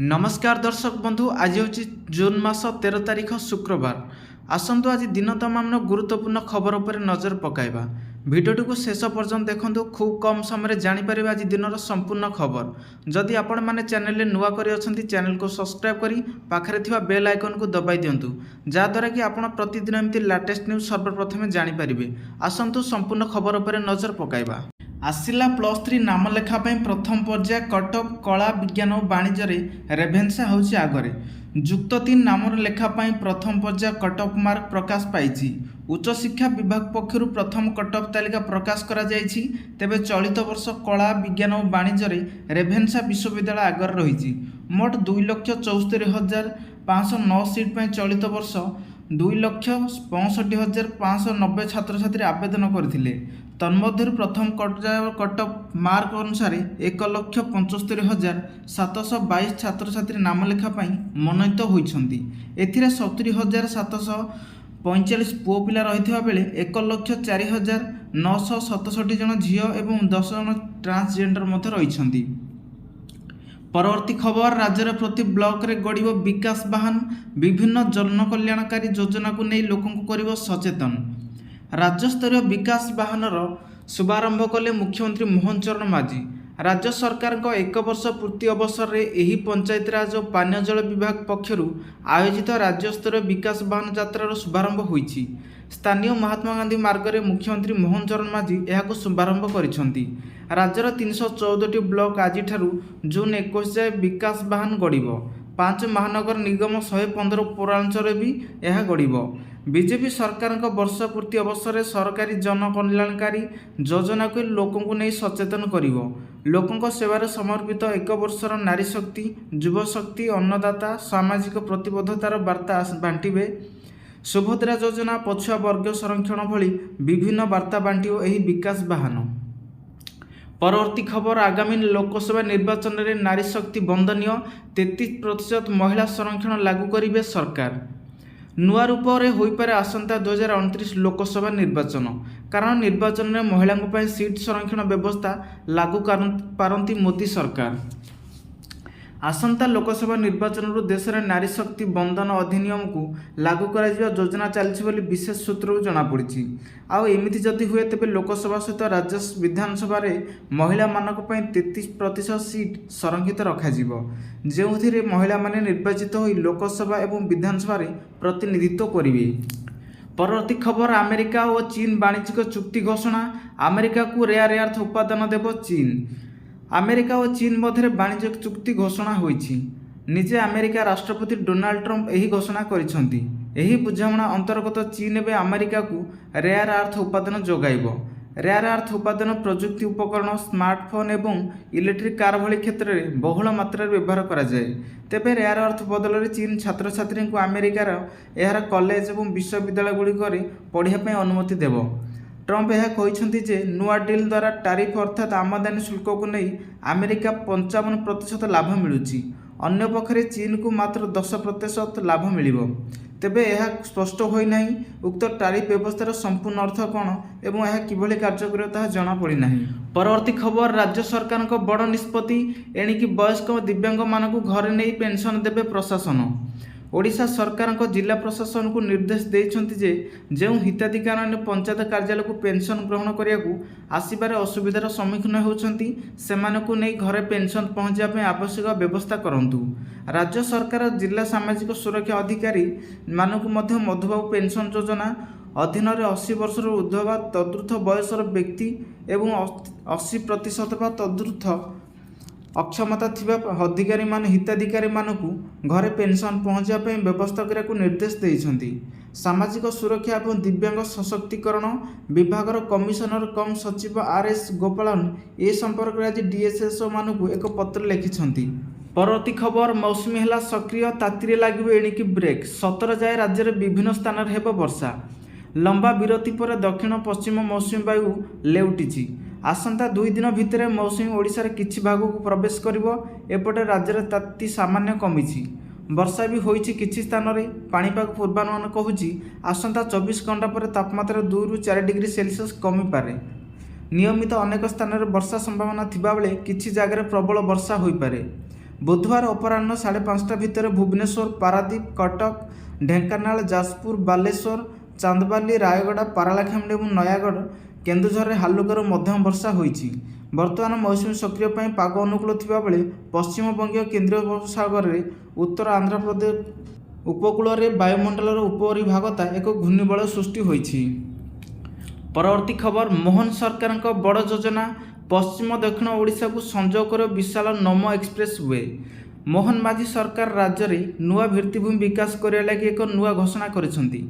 नमस्कार दर्शक बंधु, आज हूँ जून मास 13 तारिख शुक्रवार। आसतु आज दिन तमाम गुरुत्वपूर्ण खबर पर नजर पकाइबा। भिडियोटी को शेष पर्यंत देखंतु, खूब कम समय जानीपर आज दिन संपूर्ण खबर। जदि आपण मैंने चैनल नुआ करी अछंती, चैनल को सब्सक्राइब करी पाखरे थिबा बेल आइकन को दबाई दियंतु, जहाँद्वारा कि आपण प्रतिदिन एमती लेटेस्ट न्यूज सर्वप्रथमे जानीपारे। आसतु संपूर्ण खबर पर नजर पकाइबा। आसिला +3 नाम लेखा प्रथम पर्याय कटअप कला विज्ञान और वाणिज्य रेभेन्सा होउछि आगरे। जुक्त 3 नाम लेखापाई प्रथम पर्याय कटअप मार्क प्रकाश पाई। उच्च शिक्षा विभाग पक्षर प्रथम कटअप तालिका प्रकाश करा जायछि। तेबे चलित वर्ष कला विज्ञान और वाणिज्य रेभेन्सा विश्वविद्यालय आगर रही। मोट 2,64,509 सीट पर चलित वर्ष 2,65,590 छात्र छात्री आवेदन करथिले। तन्मध्य प्रथम कटअप मार्क अनुसार 1,75,722 छात्र छात्री नाम लेखापाई मनोनीत होइछन्ति। एथिरे 70,745 पुओ पिला रहिथिबा बेले 1,04,967 जन झियो एवं 10 जन ट्रांसजेंडर मध्य रहिछन्ति। परवर्ती खबर, राज्य प्रति ब्लॉक रे गड़िब विकास वाहन। विभिन्न जनकल्याणकारी योजना को नहीं लोक को सचेतन। राज्यस्तरीय विकास वाहनर शुभारंभ कले मुख्यमंत्री मोहन चरण माझी। राज्य सरकार को 1 वर्ष पूर्ति अवसर में यही पंचायतराज और पानीय जल विभाग पक्षर आयोजित राज्यस्तरीय विकास वाहन यात्रार शुभारंभ होईछि। स्थानीय महात्मा गांधी मार्ग में मुख्यमंत्री मोहन चरण माझी यह शुभारंभ करिसेंति। राज्यर 314 ब्लॉक आज जून 21 जाए विकास वाहन गड़िब। 5 महानगर निगम 115 पौरांचल भी यह गड़िब। बीजेपी सरकार वर्ष पूर्ति अवसर में सरकारी जनकल्याणकारी योजना को लोकों को नहीं सचेतन करिवो। लोकों सेवार समर्पित 1 वर्षर नारी शक्ति, युव शक्ति, अन्नदाता, सामाजिक प्रतिबद्धतार वार्ता बांटिबे। सुभद्रा योजना, पछुआ वर्ग संरक्षण भली विभिन्न वार्ता बांटिव यही विकास वाहन। परवर्ती खबर, आगामी लोकसभा निर्वाचन में नारी शक्ति वंदनीय। 33% महिला संरक्षण लागू करिवे सरकार। नुआ रूप में होईपारे आसंता 2029 लोकसभा निर्वाचन। कारण निर्वाचन में महिलांको सीट संरक्षण व्यवस्था लागू पारंती मोदी सरकार। आसंता लोकसभा निर्वाचन देश में नारी शक्ति बंधन अधिनियम को लागू करा योजना चलती बोली विशेष सूत्र जनापड़ी। आमती जदि हुए तेज लोकसभा सहित राज्य विधानसभा महिला मानक 33% सीट संरक्षित रखा जो महिला माने निर्वाचित हो लोकसभा एवं विधानसभा प्रतिनिधित्व करेंगे। परवर्ती खबर, अमेरिका और चीन वाणिज्यिक चुक्ति घोषणा। अमेरिका को रेयर अर्थ उपादान देव चीन। अमेरिका और चीन मध्य वाणिज्यिक चुक्ति घोषणा होईछि। निजे अमेरिका राष्ट्रपति डोनाल्ड ट्रंप यही घोषणा करिसेंति। एही बुझामणा अंतर्गत चीन एवं अमेरिका को रेयर अर्थ उपादान जोगाइब। रेयर अर्थ उपादान प्रजुक्ति उपकरण, स्मार्टफोन एवं इलेक्ट्रिक कार भली क्षेत्र में बहुल मात्रा व्यवहार करा जाए। तेबे रेयर अर्थ बदल में चीन छात्र छात्री को अमेरिकार यार कॉलेज और विश्वविद्यालय गुड़िक पढ़ाई अनुमति देव। ट्रंप यह कहते जे नुआ डील द्वारा टारिफ अर्थात आमदानी शुल्क को नहीं अमेरिका 55% लाभ मिलुची। अन्य पक्षरे चीन को मात्र 10% लाभ मिलिबो। तेबे यह स्पष्ट होई नहीं उक्त टारिफ व्यवस्थार संपूर्ण अर्थ कौन एवं यह किभली कार्य करियो ताहा जणा पड़ी नहीं। परवर्ती खबर, राज्य सरकार को बड़ निष्पत्ति। एणिकी वयस्क दिव्यांग मानक घरे नहीं पेंशन देवे प्रशासन। ओडिशा सरकार को जिला प्रशासन को निर्देश देइछन्ति जे जो हिताधिकारी पंचायत कार्यालय को पेंशन ग्रहण करने को आसबार असुविधार सम्मुखीन होउछन्ति सेमानकु नहीं घरे पेंशन पहुँचापे आवश्यक व्यवस्था करंतु। राज्य सरकार जिला सामाजिक सुरक्षा अधिकारी मानकु मध्य मधुबाबू पेंशन योजना अधीन 80 वर्ष ऊर्ध्व व तदूर्थ बयसर व्यक्ति एवं 80% व तदूर्थ अक्षमता थिबा अधिकारी मान हिताधिकारी मानकु घरे पेंशन पहुँचापे व्यवस्था करने को निर्देश देइछन्ति। सामाजिक सुरक्षा और दिव्यांग सशक्तिकरण विभागर कमिशनर कम सचिव RS गोपालन ए संपर्क में आज DSSO मानकु एक पत्र लिखिछन्ति। परवर्ती खबर, मौसुमी है सक्रिय, तातीरे लगे एणिकी ब्रेक। 17 जाए राज्य में विभिन्न स्थान में हेब वर्षा। लंबा विरति पर दक्षिण पश्चिम मौसुमी वायु लेउटिछि। आसंता 2 दिन भितर मौसुमी ओडिशार किछि भाग को प्रवेश करिवो। एपटे राज्य ताती सामान्य कमिछि। वर्षा भी होइछि किछि स्थान में। पाणीपाग पूर्वानुमान कहूछि आसंता 24 घंटा पर तापमात्रा 2 ରୁ 4 डिग्री सेल्सियस कमी पारे। नियमित अनेक स्थान में वर्षा संभावना थिबा बेले किछि जगह प्रबल वर्षा होई पारे। ବୁଧବାର ଅପରାହ୍ନ 5:30 ଭିତରେ ଭୁବନେଶ୍ୱର, ପାରାଦୀପ, କଟକ, ଢେଙ୍କାନାଳ, ଯାଜପୁର, ବାଲେଶ୍ୱର, ଚାନ୍ଦବାଲି, ରାୟଗଡ଼ା, ପାରଳାଖେମୁଣ୍ଡି ଏବଂ ନୟାଗଡ଼, କେନ୍ଦୁଝରରେ ହାଲୁକାରୁ ମଧ୍ୟମ ବର୍ଷା ହୋଇଛି। ବର୍ତ୍ତମାନ ମୌସୁମୀ ସକ୍ରିୟ ପାଇଁ ପାଗ ଅନୁକୂଳ ଥିବାବେଳେ ପଶ୍ଚିମବଙ୍ଗୀୟ କେନ୍ଦ୍ରୀୟ ଉପସାଗରରେ ଉତ୍ତର ଆନ୍ଧ୍ରପ୍ରଦେଶ ଉପକୂଳରେ ବାୟୁମଣ୍ଡଳର ଉପରିଭାଗତା ଏକ ଘୂର୍ଣ୍ଣିବଳୟ ସୃଷ୍ଟି ହୋଇଛି। ପରବର୍ତ୍ତୀ ଖବର, ମୋହନ ସରକାରଙ୍କ ବଡ଼ ଯୋଜନା, ପଶ୍ଚିମ ଦକ୍ଷିଣ ଓଡ଼ିଶାକୁ ସଂଯୋଗ କରିବ ବିଶାଳ ନମୋ ଏକ୍ସପ୍ରେସ୍ ୱେ। ମୋହନ ମାଝୀ ସରକାର ରାଜ୍ୟରେ ନୂଆ ଭିତ୍ତିଭୂମି ବିକାଶ କରିବା ଲାଗି ଏକ ନୂଆ ଘୋଷଣା କରିଛନ୍ତି।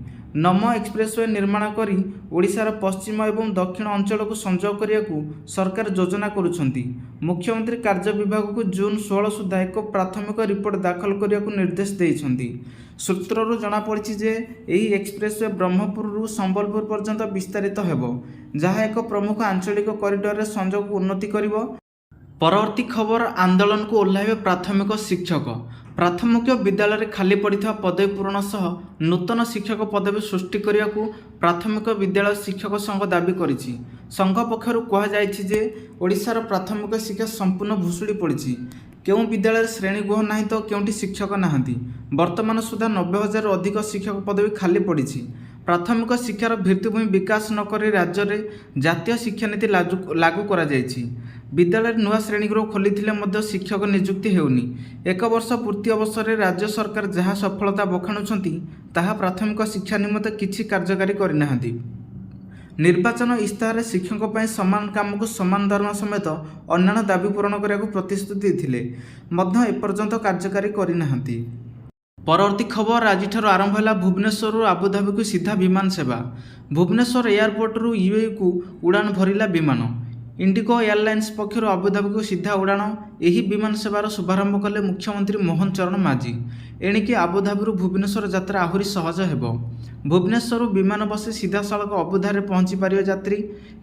ନମୋ ଏକ୍ସପ୍ରେସ୍ ୱେ ନିର୍ମାଣ କରି ଓଡ଼ିଶାର ପଶ୍ଚିମ ଏବଂ ଦକ୍ଷିଣ ଅଞ୍ଚଳକୁ ସଂଯୋଗ କରିବାକୁ ସରକାର ଯୋଜନା କରୁଛନ୍ତି। ମୁଖ୍ୟମନ୍ତ୍ରୀ କାର୍ଯ୍ୟ ବିଭାଗକୁ ଜୁନ୍ 16 ସୁଦ୍ଧା ଏକ ପ୍ରାଥମିକ ରିପୋର୍ଟ ଦାଖଲ କରିବାକୁ ନିର୍ଦ୍ଦେଶ ଦେଇଛନ୍ତି। ସୂତ୍ରରୁ ଜଣାପଡ଼ିଛି ଯେ ଏହି ଏକ୍ସପ୍ରେସ୍ ୱେ ବ୍ରହ୍ମପୁରରୁ ସମ୍ବଲପୁର ପର୍ଯ୍ୟନ୍ତ ବିସ୍ତାରିତ ହେବ, ଯାହା ଏକ ପ୍ରମୁଖ ଆଞ୍ଚଳିକ କରିଡରରେ ସଂଯୋଗକୁ ଉନ୍ନତି କରିବ। ପରବର୍ତ୍ତୀ ଖବର, ଆନ୍ଦୋଳନକୁ ଓହ୍ଲାଇବେ ପ୍ରାଥମିକ ଶିକ୍ଷକ। ପ୍ରାଥମିକ ବିଦ୍ୟାଳୟରେ ଖାଲି ପଡ଼ିଥିବା ପଦବୀ ପୂରଣ ସହ ନୂତନ ଶିକ୍ଷକ ପଦବୀ ସୃଷ୍ଟି କରିବାକୁ ପ୍ରାଥମିକ ବିଦ୍ୟାଳୟ ଶିକ୍ଷକ ସଂଘ ଦାବି କରିଛି। ସଂଘ ପକ୍ଷରୁ କୁହାଯାଇଛି ଯେ ଓଡ଼ିଶାର ପ୍ରାଥମିକ ଶିକ୍ଷା ସମ୍ପୂର୍ଣ୍ଣ ଭୁଷୁଡ଼ି ପଡ଼ିଛି। କେଉଁ ବିଦ୍ୟାଳୟରେ ଶ୍ରେଣୀଗୃହ ନାହିଁ ତ କେଉଁଠି ଶିକ୍ଷକ ନାହାନ୍ତି। ବର୍ତ୍ତମାନ ସୁଦ୍ଧା 90,000ରୁ ଅଧିକ ଶିକ୍ଷକ ପଦବୀ ଖାଲି ପଡ଼ିଛି। ପ୍ରାଥମିକ ଶିକ୍ଷାର ଭିତ୍ତିଭୂମି ବିକାଶ ନ କରି ରାଜ୍ୟରେ ଜାତୀୟ ଶିକ୍ଷାନୀତି ଲାଗୁ କରାଯାଇଛି। ବିଦ୍ୟାଳୟରେ ନୂଆ ଶ୍ରେଣୀଗୃହ ଖୋଲିଥିଲେ ମଧ୍ୟ ଶିକ୍ଷକ ନିଯୁକ୍ତି ହେଉନି। 1 ବର୍ଷ ପୂର୍ତ୍ତି ଅବସରରେ ରାଜ୍ୟ ସରକାର ଯାହା ସଫଳତା ବଖାଣୁଛନ୍ତି ତାହା ପ୍ରାଥମିକ ଶିକ୍ଷା ନିମନ୍ତେ କିଛି କାର୍ଯ୍ୟକାରୀ କରିନାହାନ୍ତି। ନିର୍ବାଚନ ଇସ୍ତାହାରରେ ଶିକ୍ଷକଙ୍କ ପାଇଁ ସମାନ କାମକୁ ସମାନ ଦରମା ସମେତ ଅନ୍ୟାନ୍ୟ ଦାବି ପୂରଣ କରିବାକୁ ପ୍ରତିଶ୍ରୁତି ଦେଇଥିଲେ ମଧ୍ୟ ଏପର୍ଯ୍ୟନ୍ତ କାର୍ଯ୍ୟକାରୀ କରିନାହାନ୍ତି। ପରବର୍ତ୍ତୀ ଖବର, ଆଜିଠାରୁ ଆରମ୍ଭ ହେଲା ଭୁବନେଶ୍ୱରରୁ ଆବୁଧାବିକୁ ସିଧା ବିମାନ ସେବା। ଭୁବନେଶ୍ୱର ଏୟାରପୋର୍ଟରୁ ୟୁଏଇକୁ ଉଡ଼ାଣ ଭରିଲା ବିମାନ। ଇଣ୍ଡିଗୋ ଏୟାରଲାଇନ୍ସ ପକ୍ଷରୁ ଆବୁଧାବିକୁ ସିଧା ଉଡ଼ାଣ। ଏହି ବିମାନ ସେବାର ଶୁଭାରମ୍ଭ କଲେ ମୁଖ୍ୟମନ୍ତ୍ରୀ ମୋହନ ଚରଣ ମାଝୀ। ଏଣିକି ଆବୁଧାବିରୁ ଭୁବନେଶ୍ୱର ଯାତ୍ରା ଆହୁରି ସହଜ ହେବ। ଭୁବନେଶ୍ୱରରୁ ବିମାନ ବସି ସିଧାସଳଖ ଆବୁଧାବିରେ ପହଞ୍ଚି ପାରିବେ ଯାତ୍ରୀ।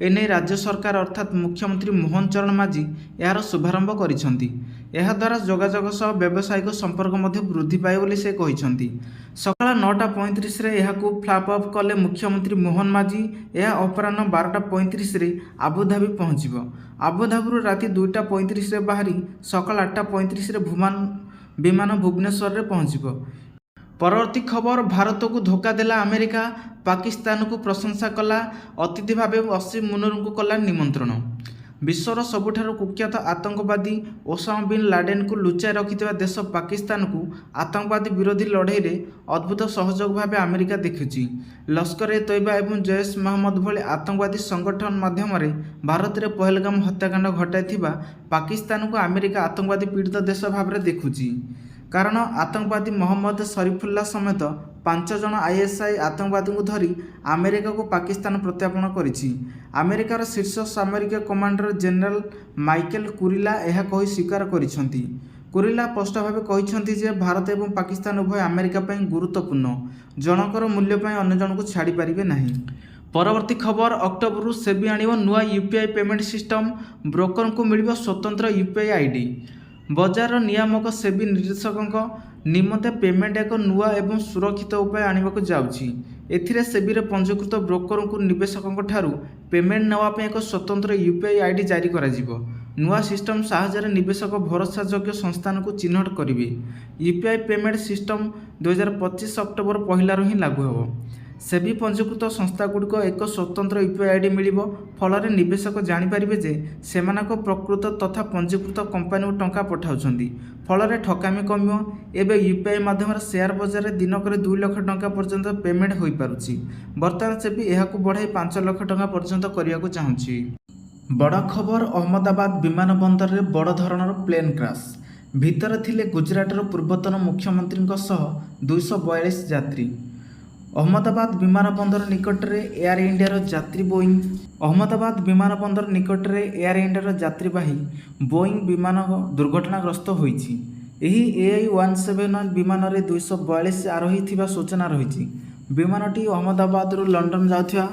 ଏନେଇ ରାଜ୍ୟ ସରକାର ଅର୍ଥାତ୍ ମୁଖ୍ୟମନ୍ତ୍ରୀ ମୋହନ ଚରଣ ମାଝୀ ଏହାର ଶୁଭାରମ୍ଭ କରିଛନ୍ତି। ଏହାଦ୍ୱାରା ଯୋଗାଯୋଗ ସହ ବ୍ୟବସାୟିକ ସମ୍ପର୍କ ମଧ୍ୟ ବୃଦ୍ଧି ପାଇବ ବୋଲି ସେ କହିଛନ୍ତି। ସକାଳ 9:35ରେ ଏହାକୁ ଫ୍ଲାପ୍ ଅଫ୍ କଲେ ମୁଖ୍ୟମନ୍ତ୍ରୀ ମୋହନ ମାଝୀ। ଏହା ଅପରାହ୍ନ 12:35ରେ ଆବୁଧାବି ପହଞ୍ଚିବ। ଆବୁଧାବିରୁ ରାତି 2:35ରେ ବାହାରି ସକାଳ 8:35ରେ ବିମାନ ଭୁବନେଶ୍ୱରରେ ପହଞ୍ଚିବ। ପରବର୍ତ୍ତୀ ଖବର, ଭାରତକୁ ଧୋକା ଦେଲା ଆମେରିକା, ପାକିସ୍ତାନକୁ ପ୍ରଶଂସା କଲା, ଅତିଥି ଭାବେ ୱସିମ୍ ମୁନିରଙ୍କୁ କଲା ନିମନ୍ତ୍ରଣ। ବିଶ୍ୱର ସବୁଠାରୁ କୁଖ୍ୟାତ ଆତଙ୍କବାଦୀ ଓସାମା ବିନ୍ ଲାଡେନଙ୍କୁ ଲୁଚାଇ ରଖିଥିବା ଦେଶ ପାକିସ୍ତାନକୁ ଆତଙ୍କବାଦୀ ବିରୋଧୀ ଲଢ଼େଇରେ ଅଦ୍ଭୁତ ସହଯୋଗ ଭାବେ ଆମେରିକା ଦେଖୁଛି। ଲସ୍କର-ଏ ତୈବା ଏବଂ ଜୈଶ ମହମ୍ମଦ ଭଳି ଆତଙ୍କବାଦୀ ସଂଗଠନ ମାଧ୍ୟମରେ ଭାରତରେ ପହଲଗାମ ହତ୍ୟାକାଣ୍ଡ ଘଟାଇଥିବା ପାକିସ୍ତାନକୁ ଆମେରିକା ଆତଙ୍କବାଦୀ ପୀଡ଼ିତ ଦେଶ ଭାବରେ ଦେଖୁଛି। କାରଣ ଆତଙ୍କବାଦୀ ମହମ୍ମଦ ସରିଫୁଲ୍ଲା ସମେତ 5 ଜଣ ISI ଆତଙ୍କବାଦୀଙ୍କୁ ଧରି ଆମେରିକାକୁ ପାକିସ୍ତାନ ପ୍ରତ୍ୟାର୍ପଣ କରିଛି। ଆମେରିକାର ଶୀର୍ଷ ସାମରିକ କମାଣ୍ଡର ଜେନେରାଲ ମାଇକେଲ କୁରିଲା ଏହା କହି ସ୍ୱୀକାର କରିଛନ୍ତି। କୁରିଲା ସ୍ପଷ୍ଟ ଭାବେ କହିଛନ୍ତି ଯେ ଭାରତ ଏବଂ ପାକିସ୍ତାନ ଉଭୟ ଆମେରିକା ପାଇଁ ଗୁରୁତ୍ୱପୂର୍ଣ୍ଣ। ଜଣଙ୍କର ମୂଲ୍ୟ ପାଇଁ ଅନ୍ୟ ଜଣକୁ ଛାଡ଼ିପାରିବେ ନାହିଁ। ପରବର୍ତ୍ତୀ ଖବର, ଅକ୍ଟୋବରରୁ ସେବି ଆଣିବ ନୂଆ UPI ପେମେଣ୍ଟ ସିଷ୍ଟମ। ବ୍ରୋକରଙ୍କୁ ମିଳିବ ସ୍ୱତନ୍ତ୍ର UPI ID। ବଜାରର ନିୟାମକ ସେବି ନିର୍ଦ୍ଦେଶକଙ୍କ ନିମନ୍ତେ ପେମେଣ୍ଟ ଏକ ନୂଆ ଏବଂ ସୁରକ୍ଷିତ ଉପାୟ ଆଣିବାକୁ ଯାଉଛି। ଏଥିରେ ସେବିରେ ପଞ୍ଜୀକୃତ ବ୍ରୋକରଙ୍କୁ ନିବେଶକଙ୍କ ଠାରୁ ପେମେଣ୍ଟ ନେବା ପାଇଁ ଏକ ସ୍ୱତନ୍ତ୍ର UPI ID ଜାରି କରାଯିବ। ନୂଆ ସିଷ୍ଟମ ସାହାଯ୍ୟରେ ନିବେଶକ ଭରସାଯୋଗ୍ୟ ସଂସ୍ଥାନକୁ ଚିହ୍ନଟ କରିବେ। UPI ପେମେଣ୍ଟ ସିଷ୍ଟମ 2025 ଅକ୍ଟୋବର 1ରୁ ହିଁ ଲାଗୁ ହେବ। ସେବି ପଞ୍ଜୀକୃତ ସଂସ୍ଥାଗୁଡ଼ିକ ଏକ ସ୍ୱତନ୍ତ୍ର UPI ID ମିଳିବ। ଫଳରେ ନିବେଶକ ଜାଣିପାରିବେ ଯେ ସେମାନଙ୍କ ପ୍ରକୃତ ତଥା ପଞ୍ଜୀକୃତ କମ୍ପାନୀକୁ ଟଙ୍କା ପଠାଉଛନ୍ତି। ଫଳରେ ଠକାମି କମିବ। ଏବେ UPI ମାଧ୍ୟମରେ ସେୟାର ବଜାରରେ ଦିନକରେ 2 ଲକ୍ଷ ଟଙ୍କା ପର୍ଯ୍ୟନ୍ତ ପେମେଣ୍ଟ ହୋଇପାରୁଛି। ବର୍ତ୍ତମାନ ସେବି ଏହାକୁ ବଢ଼ାଇ 5 ଲକ୍ଷ ଟଙ୍କା ପର୍ଯ୍ୟନ୍ତ କରିବାକୁ ଚାହୁଁଛି। ବଡ଼ ଖବର, ଅହମ୍ମଦାବାଦ ବିମାନ ବନ୍ଦରରେ ବଡ଼ ଧରଣର ପ୍ଲେନ୍ କ୍ରାସ୍। ଭିତରେ ଥିଲେ ଗୁଜରାଟର ପୂର୍ବତନ ମୁଖ୍ୟମନ୍ତ୍ରୀଙ୍କ ସହ 242 ଯାତ୍ରୀ। ଅହମ୍ମଦାବାଦ ବିମାନ ବନ୍ଦର ନିକଟରେ ଏୟାର ଇଣ୍ଡିଆର ଯାତ୍ରୀବାହୀ ବୋଇଂ ବିମାନ ଦୁର୍ଘଟଣାଗ୍ରସ୍ତ ହୋଇଛି। ଏହି AI-179 ବିମାନରେ 242 ଆରୋହୀ ଥିବା ସୂଚନା ରହିଛି। ବିମାନଟି ଅହମ୍ମଦାବାଦରୁ ଲଣ୍ଡନ ଯାଉଥିବା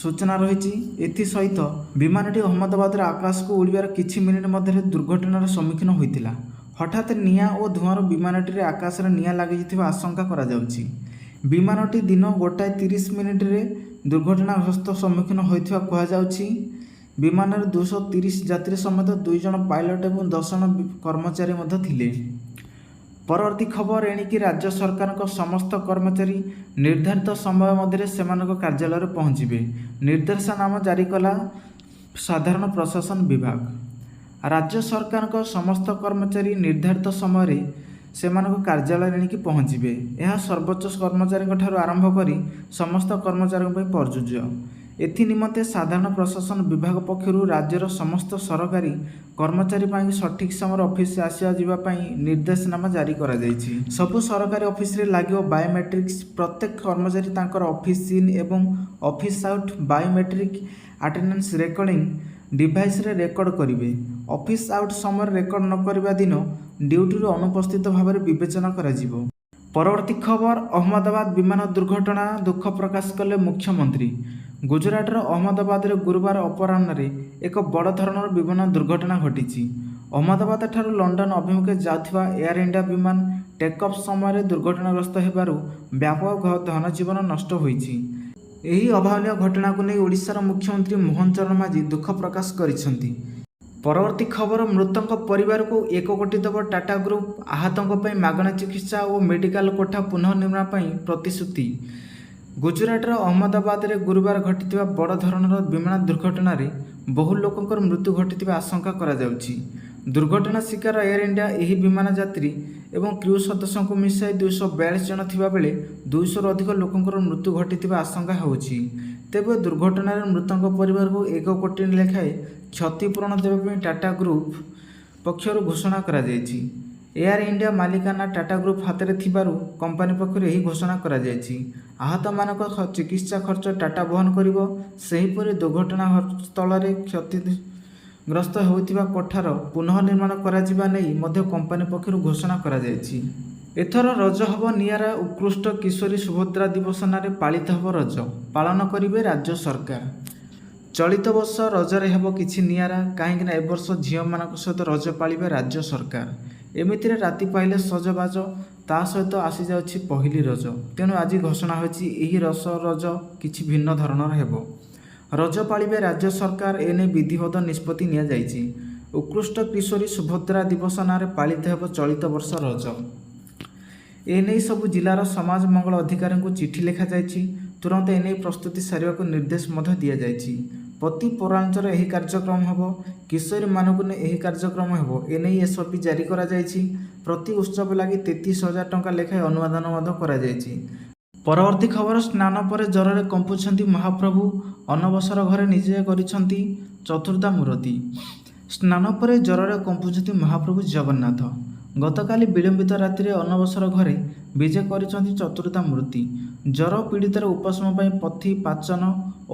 ସୂଚନା ରହିଛି। ଏଥିସହିତ ବିମାନଟି ଅହମ୍ମଦାବାଦର ଆକାଶକୁ ଉଡ଼ିବାର କିଛି ମିନିଟ୍ ମଧ୍ୟରେ ଦୁର୍ଘଟଣାର ସମ୍ମୁଖୀନ ହୋଇଥିଲା। ହଠାତ୍ ନିଆଁ ଓ ଧୂଆଁରୁ ବିମାନଟିରେ ଆକାଶରେ ନିଆଁ ଲାଗିଥିବା ଆଶଙ୍କା କରାଯାଉଛି। ବିମାନଟି ଦିନ 1:30ରେ ଦୁର୍ଘଟଣାଗ୍ରସ୍ତ ସମ୍ମୁଖୀନ ହୋଇଥିବା କୁହାଯାଉଛି। ବିମାନରେ 230 ଯାତ୍ରୀ ସମେତ 2 ଜଣ ପାଇଲଟ ଏବଂ 10 ଜଣ କର୍ମଚାରୀ ମଧ୍ୟ ଥିଲେ। ପରବର୍ତ୍ତୀ ଖବର ଏଣିକି ରାଜ୍ୟ ସରକାରଙ୍କ ସମସ୍ତ କର୍ମଚାରୀ ନିର୍ଦ୍ଧାରିତ ସମୟ ମଧ୍ୟରେ ସେମାନଙ୍କ କାର୍ଯ୍ୟାଳୟରେ ପହଞ୍ଚିବେ। ନିର୍ଦ୍ଦେଶନାମା ଜାରି କଲା ସାଧାରଣ ପ୍ରଶାସନ ବିଭାଗ। ରାଜ୍ୟ ସରକାରଙ୍କ ସମସ୍ତ କର୍ମଚାରୀ ନିର୍ଦ୍ଧାରିତ ସମୟରେ ସେମାନଙ୍କ କାର୍ଯ୍ୟାଳୟରେ ଏଣିକି ପହଞ୍ଚିବେ। ଏହା ସର୍ବୋଚ୍ଚ କର୍ମଚାରୀଙ୍କ ଠାରୁ ଆରମ୍ଭ କରି ସମସ୍ତ କର୍ମଚାରୀଙ୍କ ପାଇଁ ପ୍ରଯୁଜ୍ୟ। ଏଥିନିମନ୍ତେ ସାଧାରଣ ପ୍ରଶାସନ ବିଭାଗ ପକ୍ଷରୁ ରାଜ୍ୟର ସମସ୍ତ ସରକାରୀ କର୍ମଚାରୀ ପାଇଁ ସଠିକ୍ ସମୟରେ ଅଫିସ ଆସିବା ଯିବା ପାଇଁ ନିର୍ଦ୍ଦେଶନାମା ଜାରି କରାଯାଇଛି। ସବୁ ସରକାରୀ ଅଫିସରେ ଲାଗିବ ବାୟୋମେଟ୍ରିକ୍ସ। ପ୍ରତ୍ୟେକ କର୍ମଚାରୀ ତାଙ୍କର ଅଫିସ ଇନ୍ ଏବଂ office out biometric attendance recording ଡିଭାଇସରେ ରେକର୍ଡ କରିବେ। ଅଫିସ ଆଉଟ୍ ସମୟରେ ରେକର୍ଡ ନ କରିବା ଦିନ ଡ୍ୟୁଟିରୁ ଅନୁପସ୍ଥିତ ଭାବରେ ବିବେଚନା କରାଯିବ। ପରବର୍ତ୍ତୀ ଖବର ଅହମ୍ମଦାବାଦ ବିମାନ ଦୁର୍ଘଟଣା ଦୁଃଖ ପ୍ରକାଶ କଲେ ମୁଖ୍ୟମନ୍ତ୍ରୀ। ଗୁଜରାଟର ଅହମ୍ମଦାବାଦରେ ଗୁରୁବାର ଅପରାହ୍ନରେ ଏକ ବଡ଼ ଧରଣର ବିମାନ ଦୁର୍ଘଟଣା ଘଟିଛି। ଅହମ୍ମଦାବାଦ ଠାରୁ ଲଣ୍ଡନ ଅଭିମୁଖେ ଯାଉଥିବା ଏୟାର ଇଣ୍ଡିଆ ବିମାନ ଟେକ୍ଅଫ୍ ସମୟରେ ଦୁର୍ଘଟଣାଗ୍ରସ୍ତ ହେବାରୁ ବ୍ୟାପକ ଧନଜୀବନ ନଷ୍ଟ ହୋଇଛି। ଏହି ଅଭାବନୀୟ ଘଟଣାକୁ ନେଇ ଓଡ଼ିଶାର ମୁଖ୍ୟମନ୍ତ୍ରୀ ମୋହନ ଚରଣ ମାଝୀ ଦୁଃଖ ପ୍ରକାଶ କରିଛନ୍ତି। ପରବର୍ତ୍ତୀ ଖବର ମୃତଙ୍କ ପରିବାରକୁ 1 କୋଟି ଦେବ ଟାଟା ଗ୍ରୁପ। ଆହତଙ୍କ ପାଇଁ ମାଗଣା ଚିକିତ୍ସା ଓ ମେଡିକାଲ କୋଠା ପୁନଃନିର୍ମାଣ ପାଇଁ ପ୍ରତିଶ୍ରୁତି। ଗୁଜରାଟର ଅହମ୍ମଦାବାଦରେ ଗୁରୁବାର ଘଟିଥିବା ବଡ଼ ଧରଣର ବିମାନ ଦୁର୍ଘଟଣାରେ ବହୁ ଲୋକଙ୍କର ମୃତ୍ୟୁ ଘଟିଥିବା ଆଶଙ୍କା କରାଯାଉଛି। ଦୁର୍ଘଟଣା ଶିକାର ଏୟାର ଇଣ୍ଡିଆ ଏହି ବିମାନ ଯାତ୍ରୀ ଏବଂ କ୍ରୁ ସଦସ୍ୟଙ୍କୁ ମିଶାଇ 242 ଜଣ ଥିବାବେଳେ 200ରୁ ଅଧିକ ଲୋକଙ୍କର ମୃତ୍ୟୁ ଘଟିଥିବା ଆଶଙ୍କା ହେଉଛି। ତେବେ ଦୁର୍ଘଟଣାରେ ମୃତଙ୍କ ପରିବାରକୁ 1 କୋଟି ଲେଖାଏଁ କ୍ଷତିପୂରଣ ଦେବା ପାଇଁ ଟାଟା ଗ୍ରୁପ ପକ୍ଷରୁ ଘୋଷଣା କରାଯାଇଛି। ଏୟାର ଇଣ୍ଡିଆ ମାଲିକାନା ଟାଟା ଗ୍ରୁପ ହାତରେ ଥିବାରୁ କମ୍ପାନୀ ପକ୍ଷରୁ ଏହି ଘୋଷଣା କରାଯାଇଛି। ଆହତମାନଙ୍କ ଚିକିତ୍ସା ଖର୍ଚ୍ଚ ଟାଟା ବହନ କରିବ। ସେହିପରି ଦୁର୍ଘଟଣା ସ୍ଥଳରେ କ୍ଷତିଗ୍ରସ୍ତ ହୋଇଥିବା କୋଠାର ପୁନଃନିର୍ମାଣ କରାଯିବା ନେଇ ମଧ୍ୟ କମ୍ପାନୀ ପକ୍ଷରୁ ଘୋଷଣା କରାଯାଇଛି। ଏଥର ରଜ ହେବ ନିଆରା। ଉତ୍କୃଷ୍ଟ କିଶୋରୀ ସୁଭଦ୍ରା ଦିବସ ନାଁରେ ପାଳିତ ହେବ ରଜ। ପାଳନ କରିବେ ରାଜ୍ୟ ସରକାର। ଚଳିତ ବର୍ଷ ରଜରେ ହେବ କିଛି ନିଆରା, କାହିଁକିନା ଏବର୍ଷ ଝିଅମାନଙ୍କ ସହିତ ରଜ ପାଳିବେ ରାଜ୍ୟ ସରକାର। ଏମିତିରେ ରାତି ପାଇଲେ ସଜବାଜ, ତା ସହିତ ଆସିଯାଉଛି ପହିଲି ରଜ। ତେଣୁ ଆଜି ଘୋଷଣା ହୋଇଛି ଏହି ରଜ କିଛି ଭିନ୍ନ ଧରଣର ହେବ। ରଜ ପାଳିବେ ରାଜ୍ୟ ସରକାର, ଏନେଇ ବିଧିବଦ୍ଧ ନିଷ୍ପତ୍ତି ନିଆଯାଇଛି। ଉତ୍କୃଷ୍ଟ କିଶୋରୀ ସୁଭଦ୍ରା ଦିବସ ନାଁରେ ପାଳିତ ହେବ ଚଳିତ ବର୍ଷ ରଜ। ଏନେଇ ସବୁ ଜିଲ୍ଲାର ସମାଜ ମଙ୍ଗଳ ଅଧିକାରୀଙ୍କୁ ଚିଠି ଲେଖାଯାଇଛି। ତୁରନ୍ତ ଏନେଇ ପ୍ରସ୍ତୁତି ସାରିବାକୁ ନିର୍ଦ୍ଦେଶ ମଧ୍ୟ ଦିଆଯାଇଛି। ପ୍ରତି ପୌରାଞ୍ଚଳରେ ଏହି କାର୍ଯ୍ୟକ୍ରମ ହେବ। କିଶୋରୀମାନଙ୍କୁ ନେଇ ଏହି କାର୍ଯ୍ୟକ୍ରମ ହେବ, ଏନେଇ ଏସ୍ଓପି ଜାରି କରାଯାଇଛି। ପ୍ରତି ଉତ୍ସବ ଲାଗି 33,000 ଟଙ୍କା ଲେଖାଏଁ ଅନୁଦାନ ମଧ୍ୟ କରାଯାଇଛି। ପରବର୍ତ୍ତୀ ଖବର ସ୍ନାନ ପରେ ଜ୍ୱରରେ କମ୍ପୁଛନ୍ତି ମହାପ୍ରଭୁ। ଅନବସର ଘରେ ନିଜେ କରିଛନ୍ତି ଚତୁର୍ଦ୍ଧାମୂରତି। ସ୍ନାନ ପରେ ଜ୍ୱରରେ କମ୍ପୁଛନ୍ତି ମହାପ୍ରଭୁ ଜଗନ୍ନାଥ। ଗତକାଲି ବିଳମ୍ବିତ ରାତିରେ ଅନବସର ଘରେ ବିଜେ କରିଛନ୍ତି ଚତୁର୍ଦ୍ଧାମୂର୍ତ୍ତି। ଜ୍ୱର ପୀଡ଼ିତର ଉପଶମ ପାଇଁ ପଥି ପାଚନ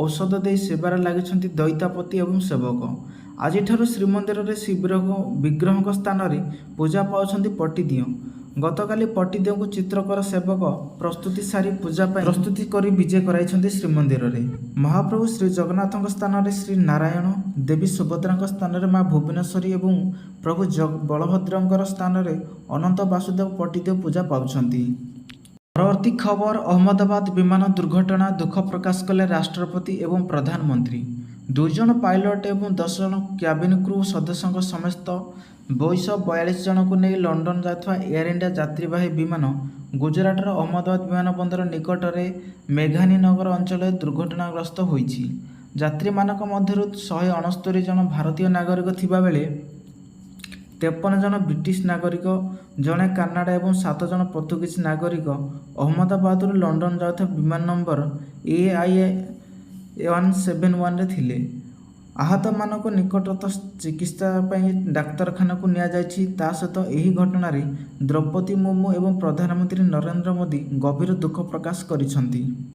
ଔଷଧ ଦେଇ ସେବାରେ ଲାଗିଛନ୍ତି ଦଇତାପତି ଏବଂ ସେବକ। ଆଜିଠାରୁ ଶ୍ରୀମନ୍ଦିରରେ ବିଗ୍ରହଙ୍କ ସ୍ଥାନରେ ପୂଜା ପାଉଛନ୍ତି ପଟିଦିଅଁ। ଗତକାଲି ପଟିଦିଅଁଙ୍କୁ ଚିତ୍ରକର ସେବକ ପ୍ରସ୍ତୁତି ସାରି ପୂଜା ପାଇଁ ପ୍ରସ୍ତୁତି କରି ବିଜେ କରାଇଛନ୍ତି ଶ୍ରୀମନ୍ଦିରରେ। ମହାପ୍ରଭୁ ଶ୍ରୀ ଜଗନ୍ନାଥଙ୍କ ସ୍ଥାନରେ ଶ୍ରୀ ନାରାୟଣ, ଦେବୀ ସୁଭଦ୍ରାଙ୍କ ସ୍ଥାନରେ ମା ଭୁବନେଶ୍ୱରୀ ଏବଂ ପ୍ରଭୁ ବଳଭଦ୍ରଙ୍କର ସ୍ଥାନରେ ଅନନ୍ତ ବାସୁଦେବ ପଟିଦିଅଁ ପୂଜା ପାଉଛନ୍ତି। ପରବର୍ତ୍ତୀ ଖବର ଅହମ୍ମଦାବାଦ ବିମାନ ଦୁର୍ଘଟଣା ଦୁଃଖ ପ୍ରକାଶ କଲେ ରାଷ୍ଟ୍ରପତି ଏବଂ ପ୍ରଧାନମନ୍ତ୍ରୀ। 2 ଜଣ ପାଇଲଟ ଏବଂ 10 ଜଣ କ୍ୟାବିନ କ୍ରୁ ସଦସ୍ୟଙ୍କ ସମେତ 242 ଜଣଙ୍କୁ ନେଇ ଲଣ୍ଡନ ଯାଉଥିବା ଏୟାର ଇଣ୍ଡିଆ ଯାତ୍ରୀବାହୀ ବିମାନ ଗୁଜରାଟର ଅହମ୍ମଦାବାଦ ବିମାନ ବନ୍ଦର ନିକଟରେ ମେଘାନୀ ନଗର ଅଞ୍ଚଳରେ ଦୁର୍ଘଟଣାଗ୍ରସ୍ତ ହୋଇଛି। ଯାତ୍ରୀମାନଙ୍କ ମଧ୍ୟରୁ 169 ଜଣ ଭାରତୀୟ ନାଗରିକ ଥିବାବେଳେ 53 ଜଣ ବ୍ରିଟିଶ ନାଗରିକ, ଜଣେ କାନାଡ଼ା ଏବଂ 7 ଜଣ ପର୍ତ୍ତୁଗୀଜ ନାଗରିକ ଅହମ୍ମଦାବାଦରୁ ଲଣ୍ଡନ ଯାଉଥିବା ବିମାନ ନମ୍ବର AI-171ରେ ଥିଲେ। ଆହତମାନଙ୍କୁ ନିକଟସ୍ଥ ଚିକିତ୍ସା ପାଇଁ ଡାକ୍ତରଖାନାକୁ ନିଆଯାଇଛି। ତା ସହିତ ଏହି ଘଟଣାରେ ଦ୍ରୌପଦୀ ମୁର୍ମୁ ଏବଂ ପ୍ରଧାନମନ୍ତ୍ରୀ ନରେନ୍ଦ୍ର ମୋଦି ଗଭୀର ଦୁଃଖ ପ୍ରକାଶ କରିଛନ୍ତି।